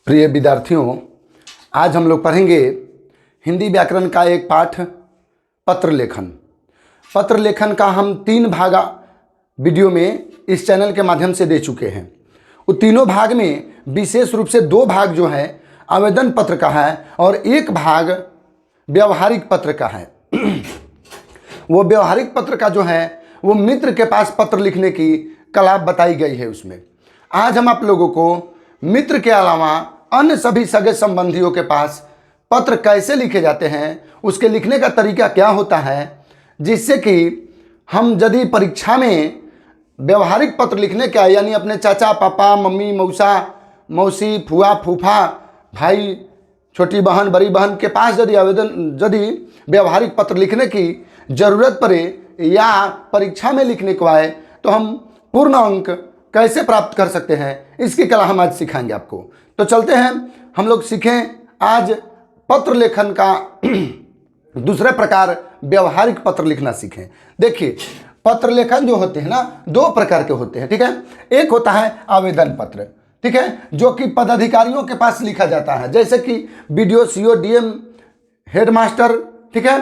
प्रिय विद्यार्थियों, आज हम लोग पढ़ेंगे हिंदी व्याकरण का एक पाठ पत्र लेखन। पत्र लेखन का हम 3 भाग वीडियो में इस चैनल के माध्यम से दे चुके हैं। वो तीनों भाग में विशेष रूप से 2 भाग जो है आवेदन पत्र का है और 1 भाग व्यवहारिक पत्र का है। वो व्यवहारिक पत्र का जो है वो मित्र के पास पत्र लिखने की कला बताई गई है उसमें। आज हम आप लोगों को मित्र के अलावा अन्य सभी सगे संबंधियों के पास पत्र कैसे लिखे जाते हैं, उसके लिखने का तरीका क्या होता है, जिससे कि हम यदि परीक्षा में व्यवहारिक पत्र लिखने का यानी अपने चाचा पापा मम्मी मौसा मौसी फुआ फूफा भाई छोटी बहन बड़ी बहन के पास यदि व्यवहारिक पत्र लिखने की ज़रूरत पड़े या परीक्षा में लिखने को आए तो हम पूर्ण अंक कैसे प्राप्त कर सकते हैं, इसकी कला हम आज सिखाएंगे आपको। तो चलते हैं, हम लोग सीखें आज पत्र लेखन का दूसरे प्रकार व्यवहारिक पत्र लिखना सीखें। देखिए, पत्र लेखन जो होते हैं ना 2 प्रकार के होते हैं, ठीक है। एक होता है आवेदन पत्र, ठीक है, जो कि पदाधिकारियों के पास लिखा जाता है, जैसे कि बीडीओ सीओ डीएम हेडमास्टर, ठीक है,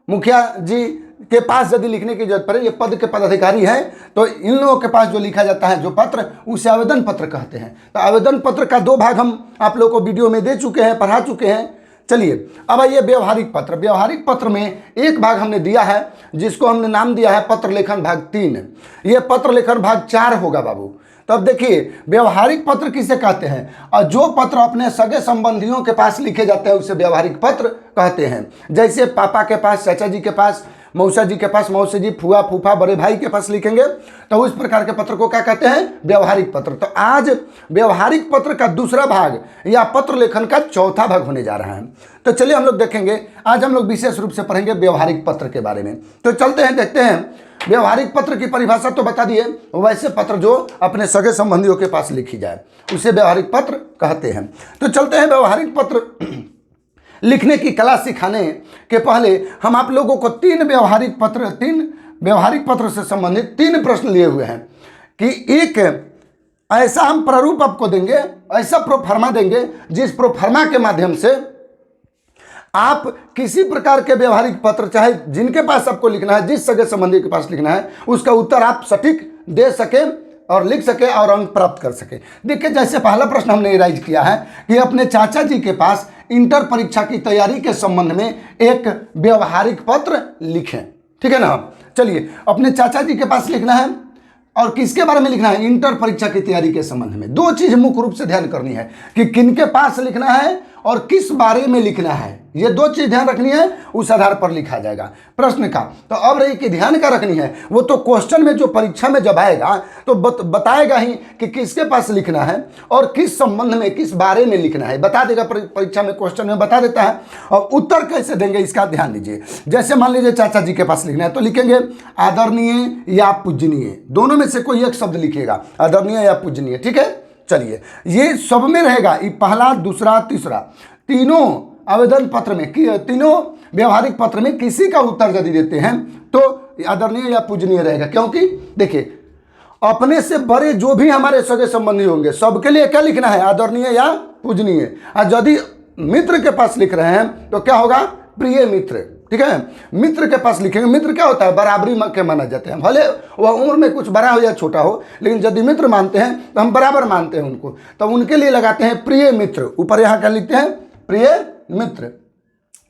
मुखिया जी के पास यदि लिखने की जरूरत पड़े, ये पद के पदाधिकारी हैं, तो इन लोगों के पास जो लिखा जाता है जो पत्र, उसे आवेदन पत्र कहते हैं। तो आवेदन पत्र का 2 भाग हम आप लोगों को वीडियो में दे चुके हैं, पढ़ा चुके हैं। चलिए अब आइए व्यवहारिक पत्र। व्यवहारिक पत्र में 1 भाग हमने दिया है जिसको हमने नाम दिया है पत्र लेखन भाग 3। ये पत्र लेखन भाग 4 होगा बाबू। तो अब देखिए, व्यवहारिक पत्र किसे कहते हैं, और जो पत्र अपने सगे संबंधियों के पास लिखे जाते हैं उसे व्यवहारिक पत्र कहते हैं। जैसे पापा के पास, चाचा जी के पास, मौसा जी के पास, मौसी जी, फुआ फूफा बड़े भाई के पास लिखेंगे तो उस प्रकार के पत्र को क्या कहते हैं, व्यवहारिक पत्र। तो आज व्यवहारिक पत्र का दूसरा भाग या पत्र लेखन का चौथा भाग होने जा रहा है। तो चलिए हम लोग देखेंगे, आज हम लोग विशेष रूप से पढ़ेंगे व्यवहारिक पत्र के बारे में। तो चलते हैं, देखते हैं। व्यवहारिक पत्र की परिभाषा तो बता दिए, वैसे पत्र जो अपने सगे संबंधियों के पास लिखी जाए उसे व्यवहारिक पत्र कहते हैं। तो चलते हैं, व्यवहारिक पत्र लिखने की कला सिखाने के पहले हम आप लोगों को 3 व्यवहारिक पत्र से संबंधित 3 प्रश्न लिए हुए हैं कि एक ऐसा हम प्रारूप आपको देंगे, ऐसा प्रोफार्मा देंगे जिस प्रोफार्मा के माध्यम से आप किसी प्रकार के व्यवहारिक पत्र, चाहे जिनके पास आपको लिखना है, जिस सगे संबंधी के पास लिखना है, उसका उत्तर आप सटीक दे सके और लिख सके और अंक प्राप्त कर सके। देखिए, जैसे पहला प्रश्न हमने राइज किया है कि अपने चाचा जी के पास इंटर परीक्षा की तैयारी के संबंध में एक व्यवहारिक पत्र लिखें, ठीक है ना। चलिए, अपने चाचा जी के पास लिखना है और किसके बारे में लिखना है, इंटर परीक्षा की तैयारी के संबंध में। 2 चीज मुख्य रूप से ध्यान करनी है कि किनके पास लिखना है और किस बारे में लिखना है। ये 2 चीज ध्यान रखनी है, उस आधार पर लिखा जाएगा प्रश्न का। तो अब रही कि ध्यान का रखनी है, वो तो क्वेश्चन में जो परीक्षा में जब आएगा तो बताएगा ही कि किसके पास लिखना है और किस संबंध में, किस बारे में लिखना है, बता देगा। परीक्षा में क्वेश्चन में बता देता है। और उत्तर कैसे देंगे इसका ध्यान दीजिए। जैसे मान लीजिए चाचा जी के पास लिखना है तो लिखेंगे आदरणीय या पूजनीय, दोनों में से कोई एक शब्द लिखिएगा, आदरणीय या पूजनीय, ठीक है। चलिए, ये सब में रहेगा, ये पहला, दूसरा, तीसरा, तीनों आवेदन पत्र में, तीनों व्यवहारिक पत्र में किसी का उत्तर यदि देते हैं तो आदरणीय या पूजनीय रहेगा। क्योंकि देखिए, अपने से बड़े जो भी हमारे सगे संबंधी होंगे सबके लिए क्या लिखना है, आदरणीय या पूजनीय। और यदि मित्र के पास लिख रहे हैं तो क्या होगा, प्रिय मित्र, ठीक है। मित्र के पास लिखेंगे, मित्र क्या होता है, बराबरी के माना जाते हैं, भले वह उम्र में कुछ बड़ा हो या छोटा हो, लेकिन यदि मित्र मानते हैं तो हम बराबर मानते हैं उनको, तो उनके लिए लगाते हैं प्रिय मित्र। ऊपर यहाँ क्या लिखते हैं, प्रिय मित्र,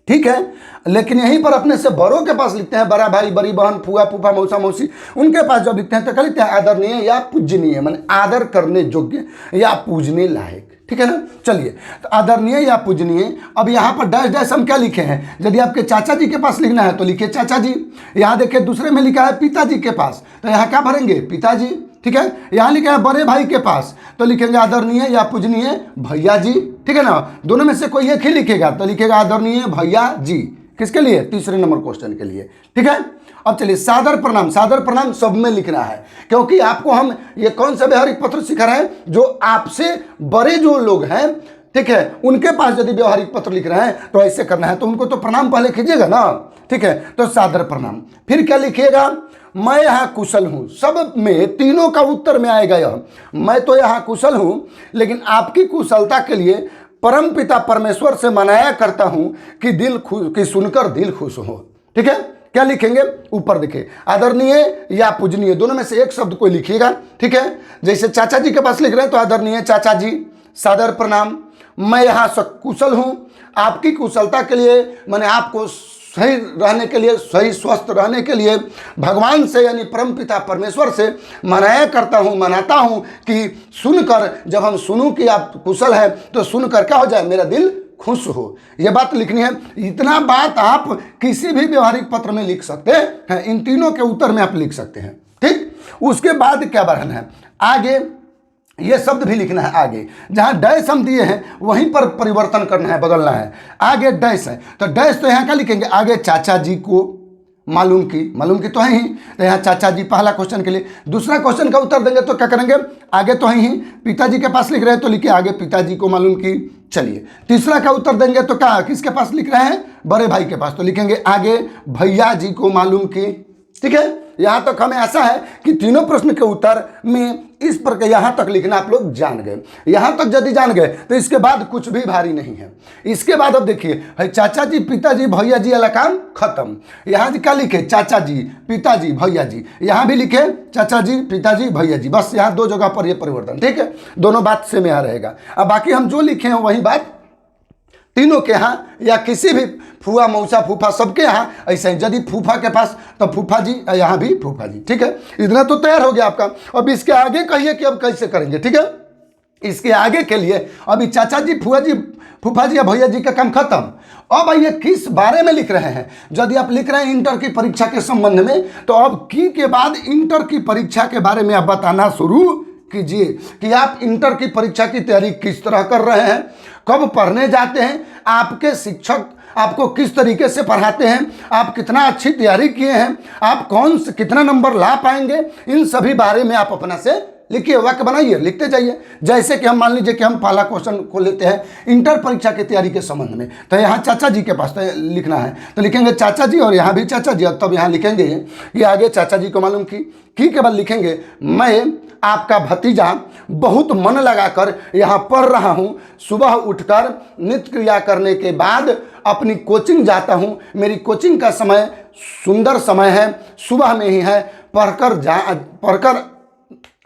ठीक है। लेकिन यहीं पर अपने से बड़ों के पास लिखते हैं, बड़ा भाई बड़ी बहन फुआ फूफा मौसा मौसी, उनके पास जब लिखते हैं तो क्या लिखते हैं, आदरणीय या पूजनीय, माने आदर करने योग्य या पूजने लायक, ठीक है ना। चलिए, तो आदरणीय या पूजनीय। अब यहाँ पर डैश डैश हम क्या लिखे हैं, यदि आपके चाचा जी के पास लिखना है तो लिखिए चाचा जी। यहाँ देखिए दूसरे में लिखा है पिताजी के पास, तो यहाँ क्या भरेंगे, पिताजी, ठीक है। यहाँ लिखा है बड़े भाई के पास तो लिखेंगे आदरणीय या पूजनीय भैया जी, ठीक है ना। दोनों में से कोई एक ही लिखेगा तो लिखेगा आदरणीय भैया जी। किसके लिए, तीसरे नंबर क्वेश्चन के लिए, ठीक है। अब चलिए, सादर प्रणाम। सादर प्रणाम सब में लिखना है, क्योंकि आपको हम ये कौन सा व्यवहारिक पत्र सिखा रहे हैं, जो आपसे बड़े जो लोग हैं, ठीक है, उनके पास यदि व्यवहारिक पत्र लिख रहे हैं तो ऐसे करना है। तो उनको तो प्रणाम पहले कीजिएगा ना, ठीक है, तो सादर प्रणाम। फिर क्या लिखिएगा, मैं यहाँ कुशल हूँ। सब में तीनों का उत्तर में आएगा यह, मैं तो यहाँ कुशल हूँ, लेकिन आपकी कुशलता के लिए परम पिता परमेश्वर से मनाया करता हूँ कि दिल खुश, कि सुनकर दिल खुश हो। ठीक है, क्या लिखेंगे, ऊपर देखिए, आदरणीय या पूजनीय, दोनों में से एक शब्द कोई लिखिएगा। ठीक है, जैसे चाचा जी के पास लिख रहे हैं तो आदरणीय चाचा जी, सादर प्रणाम। मैं यहाँ कुशल हूँ, आपकी कुशलता के लिए, मैंने आपको सही रहने के लिए, सही स्वस्थ रहने के लिए भगवान से यानी परमपिता परमेश्वर से मनाता हूँ कि सुनकर, जब हम सुनूं कि आप कुशल है तो सुनकर क्या हो जाए, मेरा दिल खुश हो। यह बात लिखनी है। इतना बात आप किसी भी व्यवहारिक पत्र में लिख सकते हैं, इन तीनों के उत्तर में आप लिख सकते हैं। ठीक, उसके बाद क्या बढ़ना है, आगे ये शब्द भी लिखना है। आगे जहाँ डैश हम दिए हैं वहीं पर परिवर्तन करना है, बदलना है। आगे डैश है तो डैश तो यहाँ क्या लिखेंगे, आगे चाचा जी को मालूम की तो है ही, तो यहाँ चाचा जी पहला क्वेश्चन के लिए। दूसरा क्वेश्चन का उत्तर देंगे तो क्या करेंगे, आगे तो है ही, पिताजी के पास लिख रहे हैं तो लिखिए आगे पिताजी को मालूम की। चलिए तीसरा का उत्तर देंगे तो क्या, किसके पास लिख रहे हैं, बड़े भाई के पास, तो लिखेंगे आगे भैया जी को मालूम की। ठीक है, यहाँ तक हमें ऐसा है कि तीनों प्रश्न के उत्तर में इस प्रकार यहाँ तक लिखना आप लोग जान गए। यहाँ तक यदि जान गए तो इसके बाद कुछ भी भारी नहीं है। इसके बाद अब देखिए, चाचा जी पिताजी भैया जी वाला काम खत्म। यहाँ क्या लिखे, चाचा जी पिताजी भैया जी, यहाँ भी लिखे चाचा जी पिताजी भैया जी, बस यहाँ दो जगह पर ये परिवर्तन। ठीक है, दोनों बात सेम यहाँ रहेगा। अब बाकी हम जो लिखे हैं वही बात तीनों के यहाँ या किसी भी फूफा मौसा फूफा सबके यहाँ ऐसा ही। यदि फूफा के पास तो फूफा जी, यहाँ भी फूफा जी। ठीक है, इतना तो तैयार हो गया आपका। अब इसके आगे कहिए कि अब कैसे करेंगे। ठीक है, इसके आगे के लिए अभी चाचा जी फूफा जी फूफा जी या भैया जी का काम खत्म। अब ये किस बारे में लिख रहे हैं, यदि आप लिख रहे हैं इंटर की परीक्षा के संबंध में, तो अब की के बाद इंटर की परीक्षा के बारे में आप बताना शुरू कीजिए कि आप इंटर की परीक्षा की तैयारी किस तरह कर रहे हैं, कब पढ़ने जाते हैं, आपके शिक्षक आपको किस तरीके से पढ़ाते हैं, आप कितना अच्छी तैयारी किए हैं, आप कितना नंबर ला पाएंगे, इन सभी बारे में आप अपना से लिखिए, वाक्य बनाइए, लिखते जाइए। जैसे कि हम मान लीजिए कि हम पहला क्वेश्चन को लेते हैं इंटर परीक्षा की तैयारी के संबंध में, तो यहाँ चाचा जी के पास तो लिखना है, तो लिखेंगे चाचा जी और यहाँ भी चाचा जी। तब यहाँ लिखेंगे कि आगे चाचा जी को मालूम की के बाद लिखेंगे मैं आपका भतीजा बहुत मन लगाकर यहाँ पढ़ रहा हूँ, सुबह उठकर नित्य क्रिया करने के बाद अपनी कोचिंग जाता हूँ। मेरी कोचिंग का समय सुंदर समय है, सुबह में ही है, पढ़कर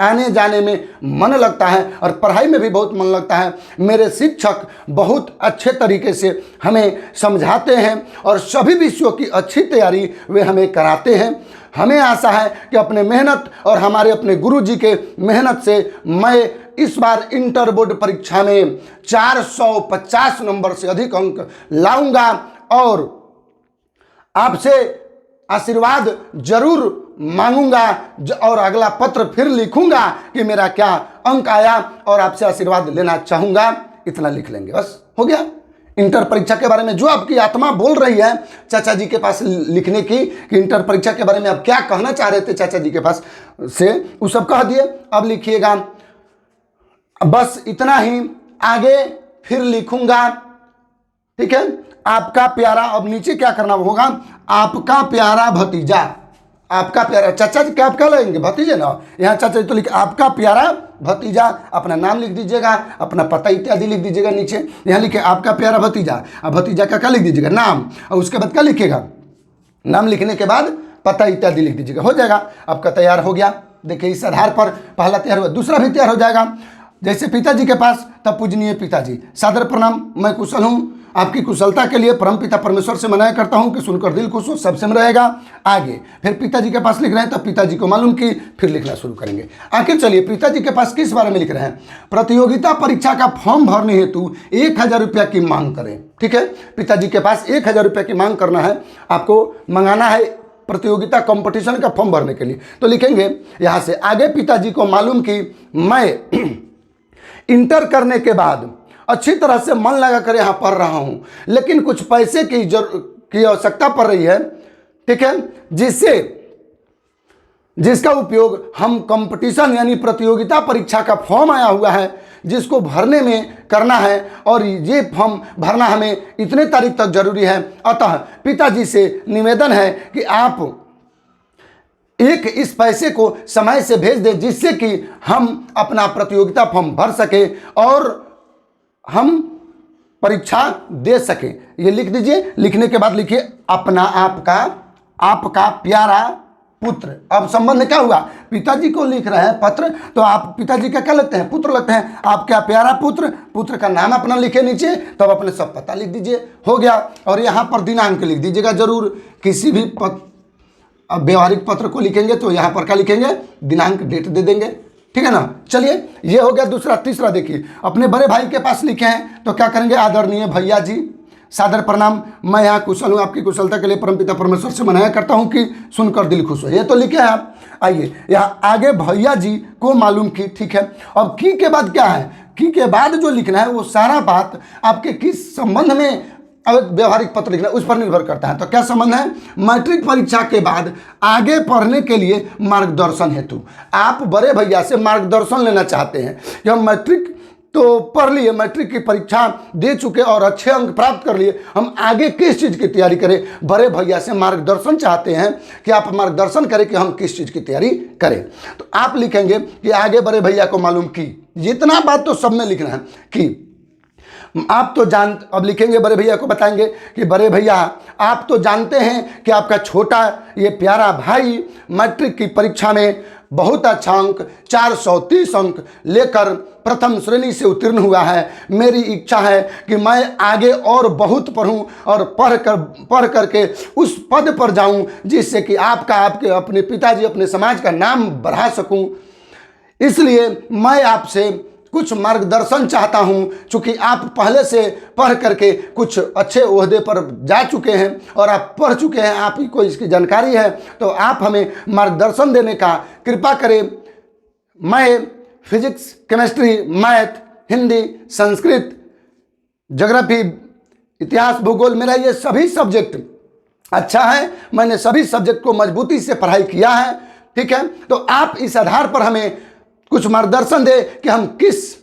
आने जाने में मन लगता है और पढ़ाई में भी बहुत मन लगता है। मेरे शिक्षक बहुत अच्छे तरीके से हमें समझाते हैं और सभी विषयों की अच्छी तैयारी वे हमें कराते हैं। हमें आशा है कि अपने मेहनत और हमारे अपने गुरुजी के मेहनत से मैं इस बार इंटर बोर्ड परीक्षा में 450 नंबर से अधिक अंक लाऊंगा और आपसे आशीर्वाद जरूर मांगूंगा और अगला पत्र फिर लिखूंगा कि मेरा क्या अंक आया और आपसे आशीर्वाद लेना चाहूंगा। इतना लिख लेंगे, बस हो गया। इंटर परीक्षा के बारे में जो आपकी आत्मा बोल रही है चाचा जी के पास लिखने की कि इंटर परीक्षा के बारे में आप क्या कहना चाह रहे थे चाचा जी के पास से, वो सब कह दिए। अब लिखिएगा बस इतना ही, आगे फिर लिखूंगा। ठीक है, आपका प्यारा, अब नीचे क्या करना होगा, आपका प्यारा भतीजा, आपका प्यारा चाचा जी क्या आप क्या लगेंगे, भतीजे ना, यहाँ चाचा जी तो लिखे आपका प्यारा भतीजा, अपना नाम लिख दीजिएगा, अपना पता इत्यादि लिख दीजिएगा नीचे। यहाँ लिखे आपका प्यारा भतीजा, अब भतीजा का क्या लिख दीजिएगा, नाम, और उसके बाद क्या लिखिएगा, नाम लिखने के बाद पता इत्यादि लिख दीजिएगा, हो जाएगा, आपका तैयार हो गया। देखिए इस आधार पर पहला तैयार हुआ, दूसरा भी तैयार हो जाएगा। जैसे पिताजी के पास, तब पूजनीय पिताजी, सादर प्रणाम, मैं कुशल हूँ, आपकी कुशलता के लिए परमपिता परमेश्वर से मनाया करता हूं कि सुनकर दिल खुश हो, सबसे में रहेगा। आगे फिर पिताजी के पास लिख रहे हैं, तब पिताजी को मालूम की, फिर लिखना शुरू करेंगे। आखिर चलिए पिताजी के पास किस बारे में लिख रहे हैं, प्रतियोगिता परीक्षा का फॉर्म भरने हेतु 1000 रुपया की मांग करें। ठीक है, पिताजी के पास 1000 रुपया की मांग करना है, आपको मंगाना है प्रतियोगिता कंपटीशन का फॉर्म भरने के लिए। तो लिखेंगे यहाँ से, आगे पिताजी को मालूम की मैं इंटर करने के बाद अच्छी तरह से मन लगा कर यहाँ पढ़ रहा हूँ, लेकिन कुछ पैसे की आवश्यकता पड़ रही है। ठीक है, जिससे जिसका उपयोग हम कंपटीशन यानी प्रतियोगिता परीक्षा का फॉर्म आया हुआ है जिसको भरने में करना है, और ये फॉर्म भरना हमें इतने तारीख तक जरूरी है। अतः पिताजी से निवेदन है कि आप इस पैसे को समय से भेज दें जिससे कि हम अपना प्रतियोगिता फॉर्म भर सके और हम परीक्षा दे सकें। ये लिख दीजिए। लिखने के बाद लिखिए अपना आपका प्यारा पुत्र। अब संबंध क्या हुआ, पिताजी को लिख रहे हैं पत्र, तो आप पिताजी का क्या लगते हैं, पुत्र लगते हैं। आपका प्यारा पुत्र, पुत्र का नाम अपना लिखे नीचे, तब अपने सब पता लिख दीजिए, हो गया। और यहाँ पर दिनांक लिख दीजिएगा जरूर। किसी भी व्यवहारिक पत्र को लिखेंगे तो यहाँ पर क्या लिखेंगे, दिनांक, डेट दे देंगे, ठीक है ना। चलिए ये हो गया दूसरा। तीसरा देखिए, अपने बड़े भाई के पास लिखे हैं तो क्या करेंगे, आदरणीय भैया जी, सादर प्रणाम, मैं यहाँ कुशल हूँ, आपकी कुशलता के लिए परमपिता परमेश्वर से मनाया करता हूँ कि सुनकर दिल खुश हो। ये तो लिखे हैं आप। आइए यहाँ आगे भैया जी को मालूम की, ठीक है। अब की के बाद क्या है, की के बाद जो लिखना है वो सारा बात आपके किस संबंध में व्यवहारिक पत्र लिखना है उस पर निर्भर करता है। तो क्या संबंध है, मैट्रिक परीक्षा के बाद आगे पढ़ने के लिए मार्गदर्शन हेतु आप बड़े भैया से मार्गदर्शन लेना चाहते हैं कि हम मैट्रिक तो पढ़ लिए, मैट्रिक की परीक्षा दे चुके और अच्छे अंक प्राप्त कर लिए, हम आगे किस चीज़ की तैयारी करें। बड़े भैया से मार्गदर्शन चाहते हैं कि आप मार्गदर्शन करें कि हम किस चीज़ की तैयारी करें। तो आप लिखेंगे कि आगे बड़े भैया को मालूम की। इतना बात तो सब में लिखना है कि आप तो अब लिखेंगे बड़े भैया को बताएंगे कि बड़े भैया आप तो जानते हैं कि आपका छोटा ये प्यारा भाई मैट्रिक की परीक्षा में बहुत अच्छा अंक 430 अंक लेकर प्रथम श्रेणी से उत्तीर्ण हुआ है। मेरी इच्छा है कि मैं आगे और बहुत पढूं और पढ़ करके उस पद पर जाऊं जिससे कि आपके अपने पिताजी, अपने समाज का नाम बढ़ा सकूं। इसलिए मैं आपसे कुछ मार्गदर्शन चाहता हूं। चूंकि आप पहले से पढ़ करके कुछ अच्छे ओहदे पर जा चुके हैं और आप पढ़ चुके हैं, आप ही को इसकी जानकारी है, तो आप हमें मार्गदर्शन देने का कृपा करें। मैं physics, chemistry, math, Hindi, Sanskrit, geography, इतिहास, भूगोल, मेरा ये सभी सब्जेक्ट अच्छा है, मैंने सभी सब्जेक्ट को मजबूती से पढ़ाई किया है, ठीक है। तो आप इस आधार पर हमें कुछ मार्गदर्शन दे कि हम किस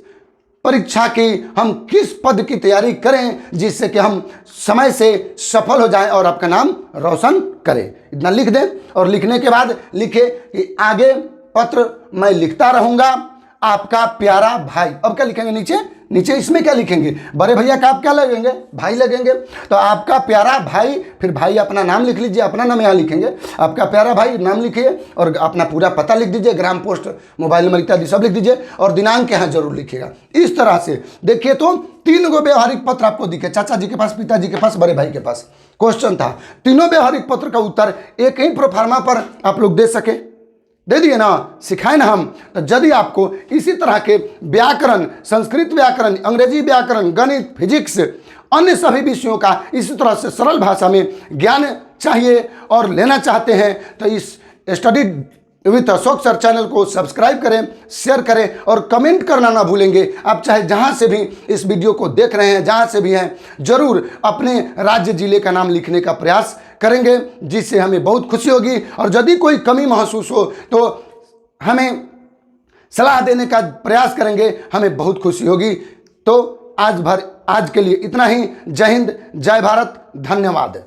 परीक्षा की, हम किस पद की तैयारी करें जिससे कि हम समय से सफल हो जाएं और आपका नाम रोशन करें। इतना लिख दें और लिखने के बाद लिखे कि आगे पत्र मैं लिखता रहूंगा, आपका प्यारा भाई। अब क्या लिखेंगे नीचे इसमें क्या लिखेंगे, बड़े भैया का आप क्या लगेंगे, भाई लगेंगे। तो आपका प्यारा भाई, फिर भाई अपना नाम लिख लीजिए, अपना नाम यहाँ लिखेंगे, आपका प्यारा भाई नाम लिखिए और अपना पूरा पता लिख दीजिए, ग्राम पोस्ट, मोबाइल नंबर इत्यादि सब लिख दीजिए और दिनांक यहाँ जरूर लिखिएगा। इस तरह से देखिए तो 3 गो व्यवहारिक पत्र आपको दिखे, चाचा जी के पास, पिताजी के पास, बड़े भाई के पास। क्वेश्चन था, तीनों व्यवहारिक पत्र का उत्तर एक ही प्रोफार्मा पर आप लोग दे सके, दे दिए ना, सिखाए ना हम। तो यदि आपको इसी तरह के व्याकरण, संस्कृत व्याकरण, अंग्रेजी व्याकरण, गणित, फिजिक्स, अन्य सभी विषयों का इसी तरह से सरल भाषा में ज्ञान चाहिए और लेना चाहते हैं तो इस study with Ashok sir channel को सब्सक्राइब करें, शेयर करें और कमेंट करना ना भूलेंगे। आप चाहे जहां से भी इस वीडियो को देख रहे हैं, जहां से भी हैं, जरूर अपने राज्य जिले का नाम लिखने का प्रयास करेंगे जिससे हमें बहुत खुशी होगी। और यदि कोई कमी महसूस हो तो हमें सलाह देने का प्रयास करेंगे, हमें बहुत खुशी होगी। तो आज के लिए इतना ही। जय हिंद, जय भारत, धन्यवाद।